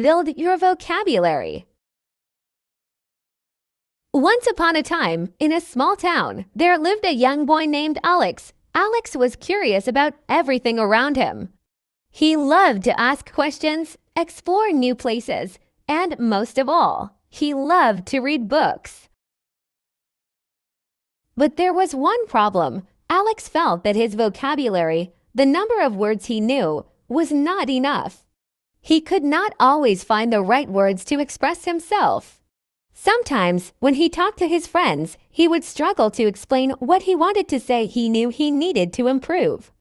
Build your vocabulary. Once upon a time, in a small town, there lived a young boy named Alex. Alex was curious about everything around him. He loved to ask questions, explore new places, and most of all, he loved to read books. But there was one problem. Alex felt that his vocabulary, the number of words he knew, was not enough. He could not always find the right words to express himself. Sometimes, when he talked to his friends, he would struggle to explain what he wanted to say. He knew he needed to improve.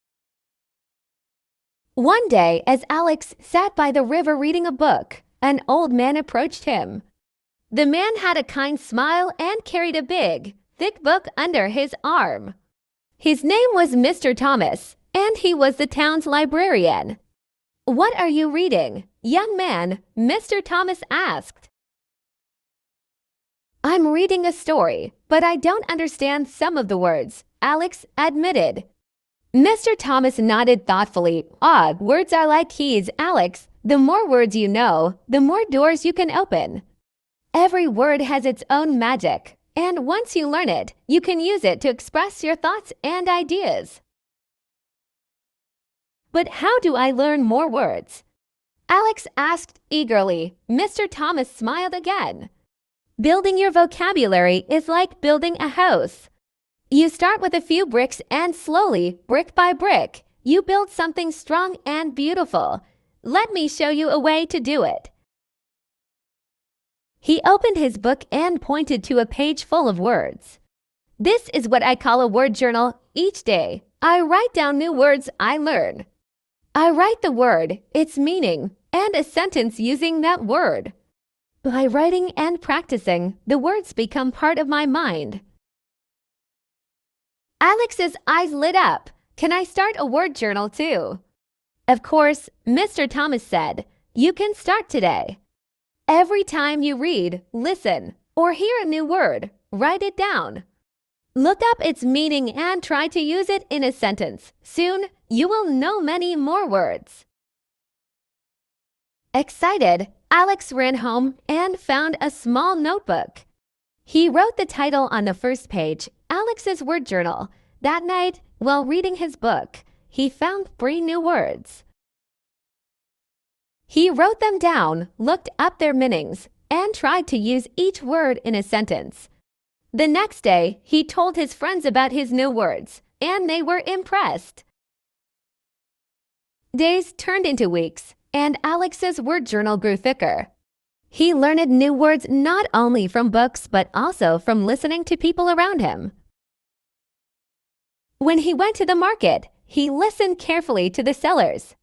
One day, as Alex sat by the river reading a book, an old man approached him. The man had a kind smile and carried a big, thick book under his arm. His name was Mr. Thomas, and he was the town's librarian. "What are you reading, young man?" Mr. Thomas asked. "I'm reading a story, but I don't understand some of the words," Alex admitted. Mr. Thomas nodded thoughtfully. Words are like keys, Alex. The more words you know, the more doors you can open. Every word has its own magic, and once you learn it, you can use it to express your thoughts and ideas. "But how do I learn more words?" Alex asked eagerly. Mr. Thomas smiled again. "Building your vocabulary is like building a house. You start with a few bricks and slowly, brick by brick, you build something strong and beautiful. Let me show you a way to do it." He opened his book and pointed to a page full of words. "This is what I call a word journal. Each day, I write down new words I learn. I write the word, its meaning, and a sentence using that word. By writing and practicing, the words become part of my mind." Alex's eyes lit up. "Can I start a word journal too?" "Of course," Mr. Thomas said. "You can start today. Every time you read, listen, or hear a new word, write it down. Look up its meaning and try to use it in a sentence. Soon, you will know many more words." Excited, Alex ran home and found a small notebook. He wrote the title on the first page, Alex's Word Journal. That night, while reading his book, he found 3 new words. He wrote them down, looked up their meanings, and tried to use each word in a sentence. The next day, he told his friends about his new words, and they were impressed. Days turned into weeks, and Alex's word journal grew thicker. He learned new words not only from books but also from listening to people around him. When he went to the market, he listened carefully to the sellers.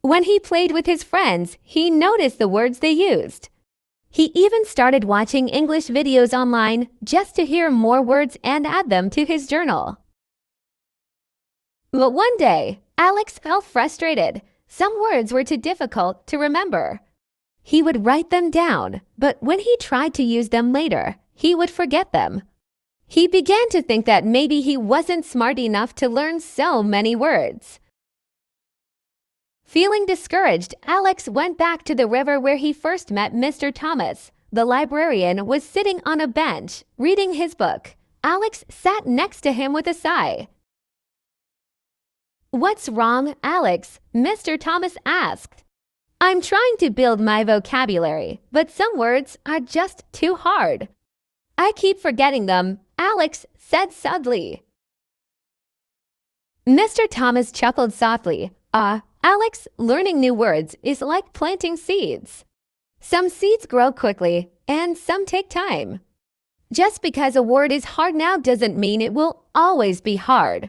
When he played with his friends, he noticed the words they used. He even started watching English videos online just to hear more words and add them to his journal. But one day, Alex felt frustrated. Some words were too difficult to remember. He would write them down, but when he tried to use them later, he would forget them. He began to think that maybe he wasn't smart enough to learn so many words. Feeling discouraged, Alex went back to the river where he first met Mr. Thomas. The librarian was sitting on a bench, reading his book. Alex sat next to him with a sigh. "What's wrong, Alex?" Mr. Thomas asked. "I'm trying to build my vocabulary, but some words are just too hard. I keep forgetting them," Alex said sadly. Mr. Thomas chuckled softly. Alex, learning new words is like planting seeds. Some seeds grow quickly, and some take time. Just because a word is hard now doesn't mean it will always be hard.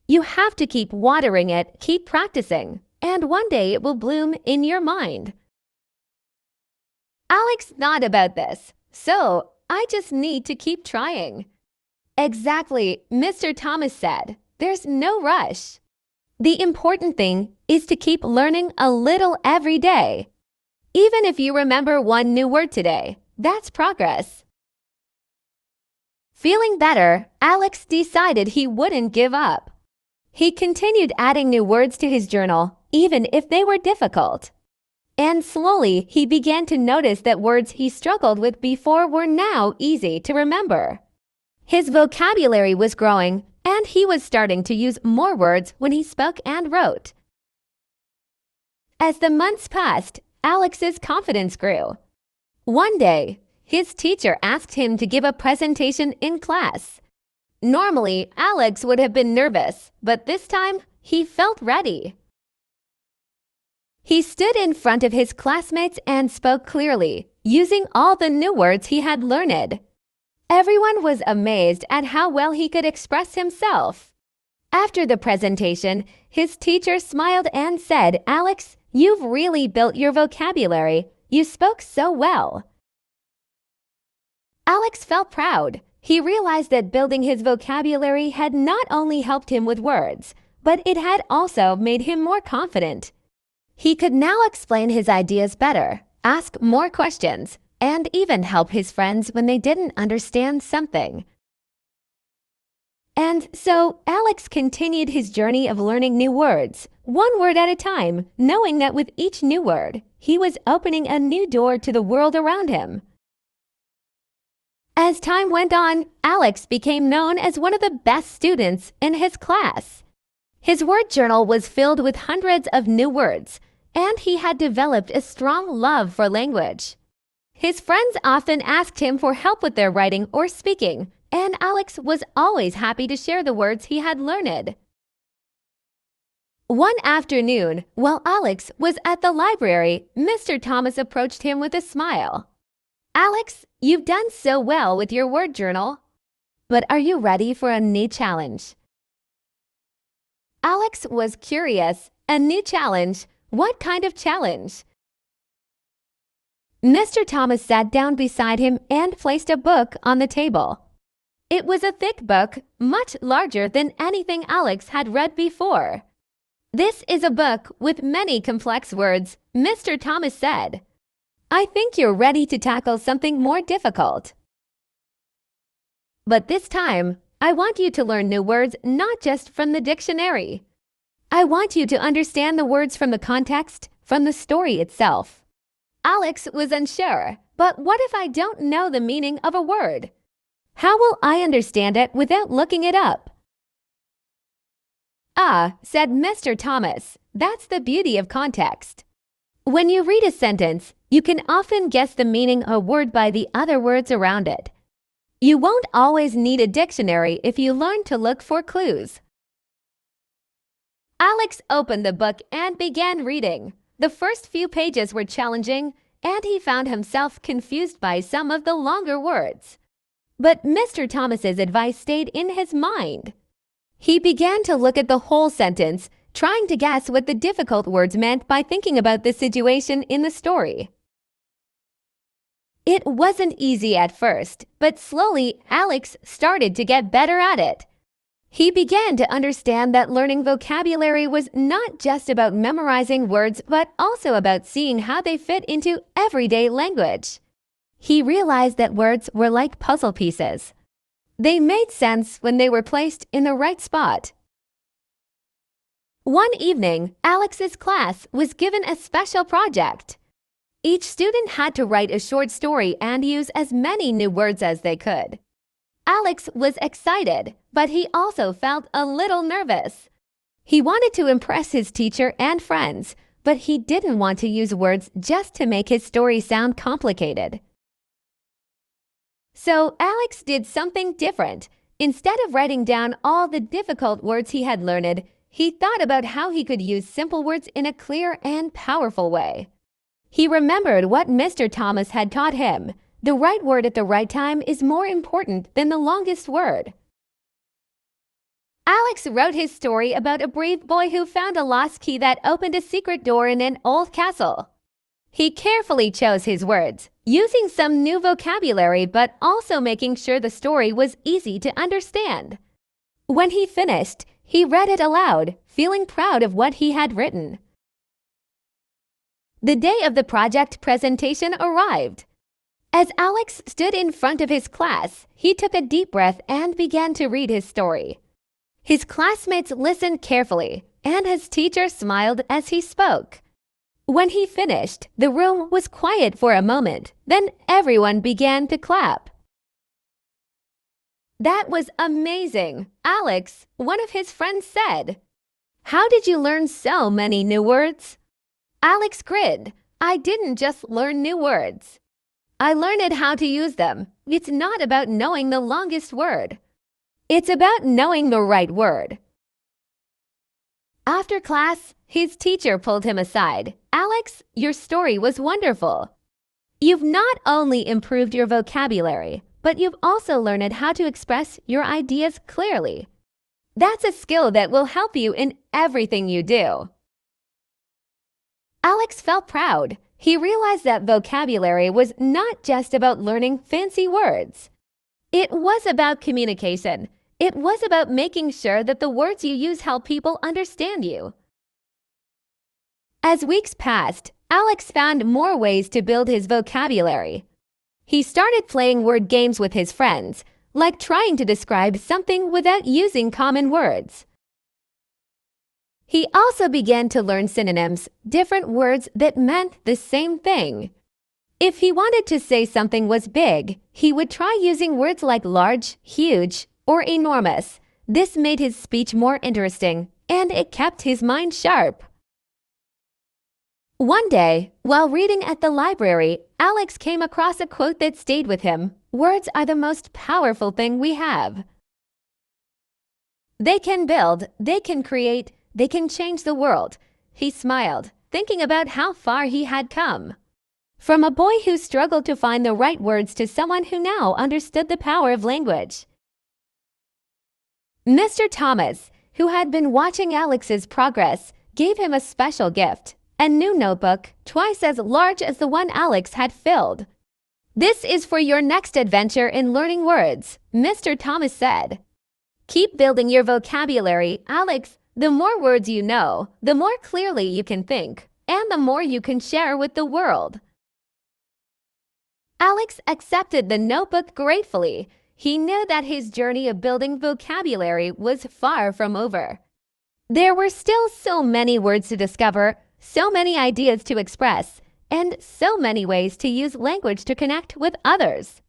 You have to keep watering it, keep practicing, and one day it will bloom in your mind." Alex thought about this. "So, I just need to keep trying." "Exactly," Mr. Thomas said. "There's no rush. The important thing is to keep learning a little every day. Even if you remember one new word today, that's progress." Feeling better, Alex decided he wouldn't give up. He continued adding new words to his journal, even if they were difficult. And slowly, he began to notice that words he struggled with before were now easy to remember. His vocabulary was growing, and he was starting to use more words when he spoke and wrote. As the months passed, Alex's confidence grew. One day, his teacher asked him to give a presentation in class. Normally, Alex would have been nervous, but this time, he felt ready. He stood in front of his classmates and spoke clearly, using all the new words he had learned. Everyone was amazed at how well he could express himself. After the presentation, his teacher smiled and said, "Alex, you've really built your vocabulary. You spoke so well." Alex felt proud. He realized that building his vocabulary had not only helped him with words, but it had also made him more confident. He could now explain his ideas better, ask more questions, and even help his friends when they didn't understand something. And so Alex continued his journey of learning new words, one word at a time, knowing that with each new word, he was opening a new door to the world around him. As time went on, Alex became known as one of the best students in his class. His word journal was filled with hundreds of new words, and he had developed a strong love for language. His friends often asked him for help with their writing or speaking, and Alex was always happy to share the words he had learned. One afternoon, while Alex was at the library, Mr. Thomas approached him with a smile. "Alex, you've done so well with your word journal. But are you ready for a new challenge?" Alex was curious. A new challenge? What kind of challenge? Mr. Thomas sat down beside him and placed a book on the table. It was a thick book, much larger than anything Alex had read before. "This is a book with many complex words," Mr. Thomas said. "I think you're ready to tackle something more difficult. But this time, I want you to learn new words not just from the dictionary. I want you to understand the words from the context, from the story itself." Alex was unsure, but what if I don't know the meaning of a word? How will I understand it without looking it up? "Ah," said Mr. Thomas, "that's the beauty of context. When you read a sentence, you can often guess the meaning of a word by the other words around it. You won't always need a dictionary if you learn to look for clues." Alex opened the book and began reading. The first few pages were challenging, and he found himself confused by some of the longer words. But Mr. Thomas's advice stayed in his mind. He began to look at the whole sentence, trying to guess what the difficult words meant by thinking about the situation in the story. It wasn't easy at first, but slowly Alex started to get better at it. He began to understand that learning vocabulary was not just about memorizing words, but also about seeing how they fit into everyday language. He realized that words were like puzzle pieces. They made sense when they were placed in the right spot. One evening, Alex's class was given a special project. Each student had to write a short story and use as many new words as they could. Alex was excited, but he also felt a little nervous. He wanted to impress his teacher and friends, but he didn't want to use words just to make his story sound complicated. So Alex did something different. Instead of writing down all the difficult words he had learned, he thought about how he could use simple words in a clear and powerful way. He remembered what Mr. Thomas had taught him. The right word at the right time is more important than the longest word. Alex wrote his story about a brave boy who found a lost key that opened a secret door in an old castle. He carefully chose his words, using some new vocabulary but also making sure the story was easy to understand. When he finished, he read it aloud, feeling proud of what he had written. The day of the project presentation arrived. As Alex stood in front of his class, he took a deep breath and began to read his story. His classmates listened carefully, and his teacher smiled as he spoke. When he finished, the room was quiet for a moment. Then everyone began to clap. "That was amazing, Alex," one of his friends said. "How did you learn so many new words?" Alex grinned. "I didn't just learn new words. I learned how to use them. It's not about knowing the longest word. It's about knowing the right word." After class, his teacher pulled him aside. "Alex, your story was wonderful. You've not only improved your vocabulary, but you've also learned how to express your ideas clearly. That's a skill that will help you in everything you do." Alex felt proud. He realized that vocabulary was not just about learning fancy words. It was about communication. It was about making sure that the words you use help people understand you. As weeks passed, Alex found more ways to build his vocabulary. He started playing word games with his friends, like trying to describe something without using common words. He also began to learn synonyms, different words that meant the same thing. If he wanted to say something was big, he would try using words like large, huge, or enormous. This made his speech more interesting, and it kept his mind sharp. One day, while reading at the library, Alex came across a quote that stayed with him. "Words are the most powerful thing we have. They can build, they can create, they can change the world." He smiled, thinking about how far he had come. From a boy who struggled to find the right words to someone who now understood the power of language. Mr. Thomas, who had been watching Alex's progress, gave him a special gift, a new notebook twice as large as the one Alex had filled. "This is for your next adventure in learning words," Mr. Thomas said. "Keep building your vocabulary, Alex. The more words you know, the more clearly you can think, and the more you can share with the world." Alex accepted the notebook gratefully. He knew that his journey of building vocabulary was far from over. There were still so many words to discover, so many ideas to express, and so many ways to use language to connect with others.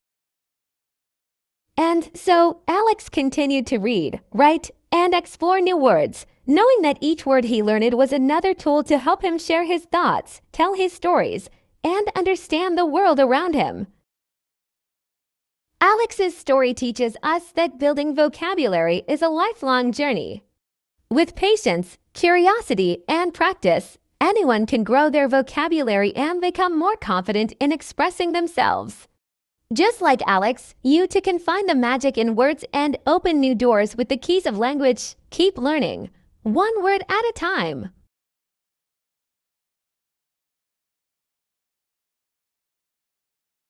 And so Alex continued to read, write, and explore new words, knowing that each word he learned was another tool to help him share his thoughts, tell his stories, and understand the world around him. Alex's story teaches us that building vocabulary is a lifelong journey. With patience, curiosity, and practice, anyone can grow their vocabulary and become more confident in expressing themselves. Just like Alex, you too can find the magic in words and open new doors with the keys of language. Keep learning, one word at a time.